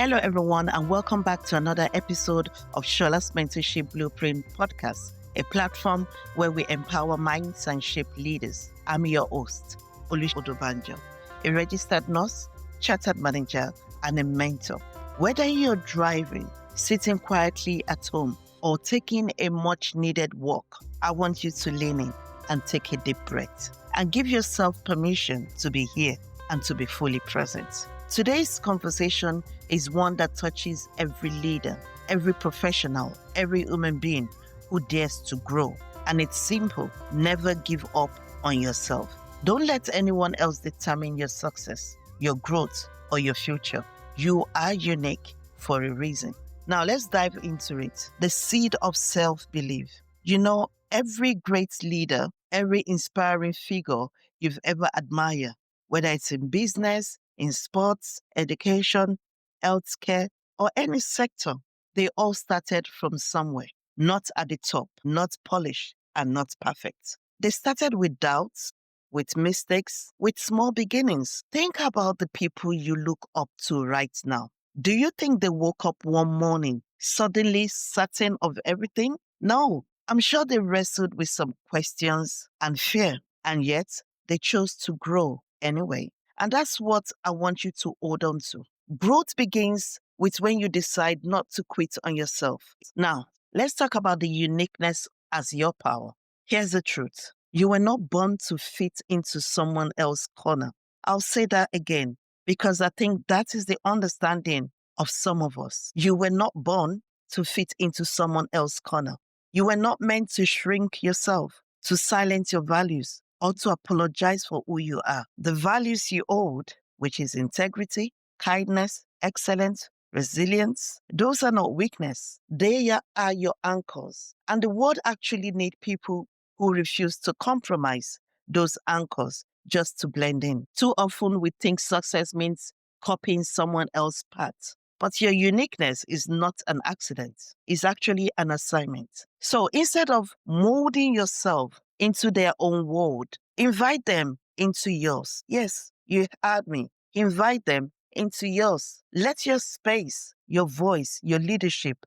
Hello, everyone, and welcome back to another episode of Solas Mentorship Blueprint Podcast, a platform where we empower minds and shape leaders. I'm your host, Odubanjo, a registered nurse, chartered manager, and a mentor. Whether you're driving, sitting quietly at home, or taking a much-needed walk, I want you to lean in and take a deep breath and give yourself permission to be here and to be fully present. Today's conversation is one that touches every leader, every professional, every human being who dares to grow. And it's simple. Never give up on yourself. Don't let anyone else determine your success, your growth, or your future. You are unique for a reason. Now let's dive into it. The seed of self-belief. You know, every great leader, every inspiring figure you've ever admired, whether it's in business, in sports, education, healthcare, or any sector, they all started from somewhere, not at the top, not polished, and not perfect. They started with doubts, with mistakes, with small beginnings. Think about the people you look up to right now. Do you think they woke up one morning suddenly certain of everything? No, I'm sure they wrestled with some questions and fear, and yet they chose to grow anyway. And that's what I want you to hold on to. Growth begins with when you decide not to quit on yourself. Now, let's talk about the uniqueness as your power. Here's the truth. You were not born to fit into someone else's corner. I'll say that again, because I think that is the understanding of some of us. You were not born to fit into someone else's corner. You were not meant to shrink yourself, to silence your values, or to apologize for who you are. The values you hold, which is integrity, kindness, excellence, resilience, those are not weakness. They are your anchors. And the world actually needs people who refuse to compromise those anchors just to blend in. Too often we think success means copying someone else's path. But your uniqueness is not an accident. It's actually an assignment. So instead of molding yourself into their own world, invite them into yours. Yes, you heard me. Invite them into yours. Let your space, your voice, your leadership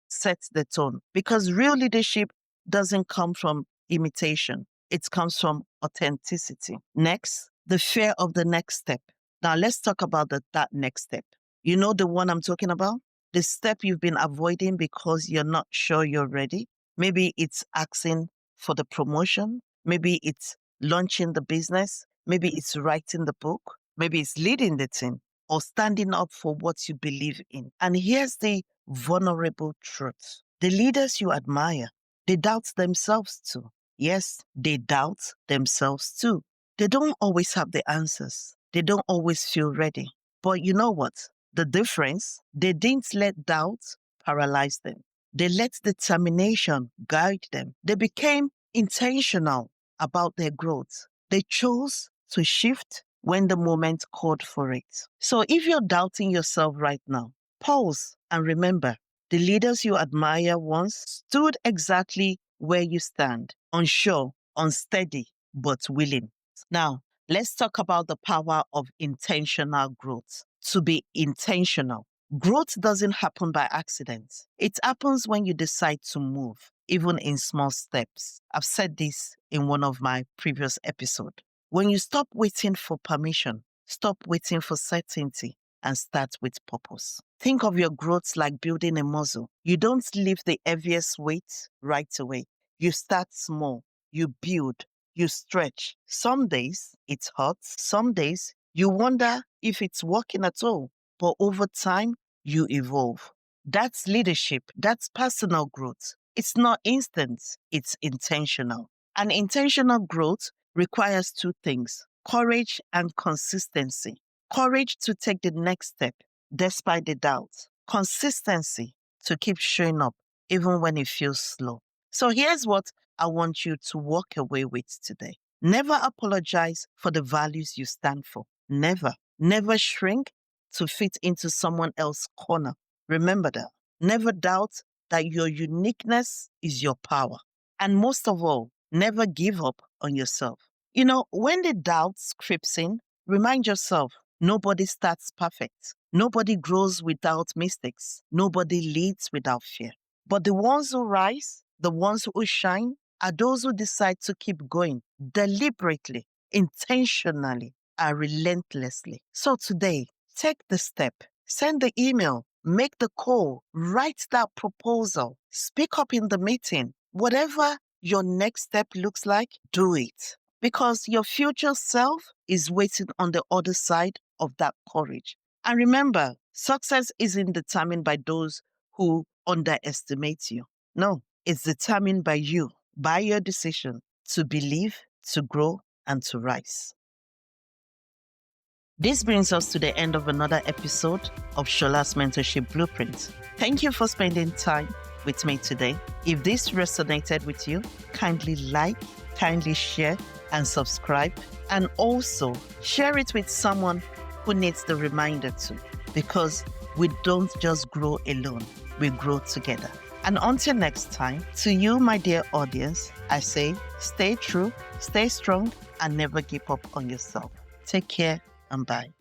set the tone. Because real leadership doesn't come from imitation. It comes from authenticity. Next, the fear of the next step. Now let's talk about that next step. You know the one I'm talking about? The step you've been avoiding because you're not sure you're ready. Maybe it's asking for the promotion. Maybe it's launching the business. Maybe it's writing the book. Maybe it's leading the team or standing up for what you believe in. And here's the vulnerable truth. The leaders you admire, they doubt themselves too. Yes, they doubt themselves too. They don't always have the answers. They don't always feel ready. But you know what? The difference, they didn't let doubt paralyze them. They let determination guide them. They became intentional about their growth. They chose to shift when the moment called for it. So if you're doubting yourself right now, pause and remember, the leaders you admire once stood exactly where you stand, unsure, unsteady, but willing. Now, let's talk about the power of intentional growth. To be intentional. Growth doesn't happen by accident. It happens when you decide to move, even in small steps. I've said this in one of my previous episodes. When you stop waiting for permission, stop waiting for certainty, and start with purpose. Think of your growth like building a muscle. You don't lift the heaviest weight right away. You start small. You build. You stretch. Some days it hurts. Some days you wonder if it's working at all. But over time, you evolve. That's leadership. That's personal growth. It's not instant. It's intentional. And intentional growth requires two things: courage and consistency. Courage to take the next step despite the doubt. Consistency to keep showing up even when it feels slow. So here's what I want you to walk away with today. Never apologize for the values you stand for. Never. Never shrink to fit into someone else's corner. Remember that. Never doubt that your uniqueness is your power. And most of all, never give up on yourself. You know, when the doubt creeps in, remind yourself, nobody starts perfect. Nobody grows without mistakes. Nobody leads without fear. But the ones who rise, the ones who shine, are those who decide to keep going deliberately, intentionally, and relentlessly. So today, take the step, send the email, make the call, write that proposal, speak up in the meeting. Whatever your next step looks like, do it. Because your future self is waiting on the other side of that courage. And remember, success isn't determined by those who underestimate you. No, it's determined by you, by your decision to believe, to grow, and to rise. This brings us to the end of another episode of Solas Mentorship Blueprint. Thank you for spending time with me today. If this resonated with you, kindly like, kindly share, and subscribe. And also share it with someone who needs the reminder too. Because we don't just grow alone, we grow together. And until next time, to you, my dear audience, I say stay true, stay strong, and never give up on yourself. Take care and bye.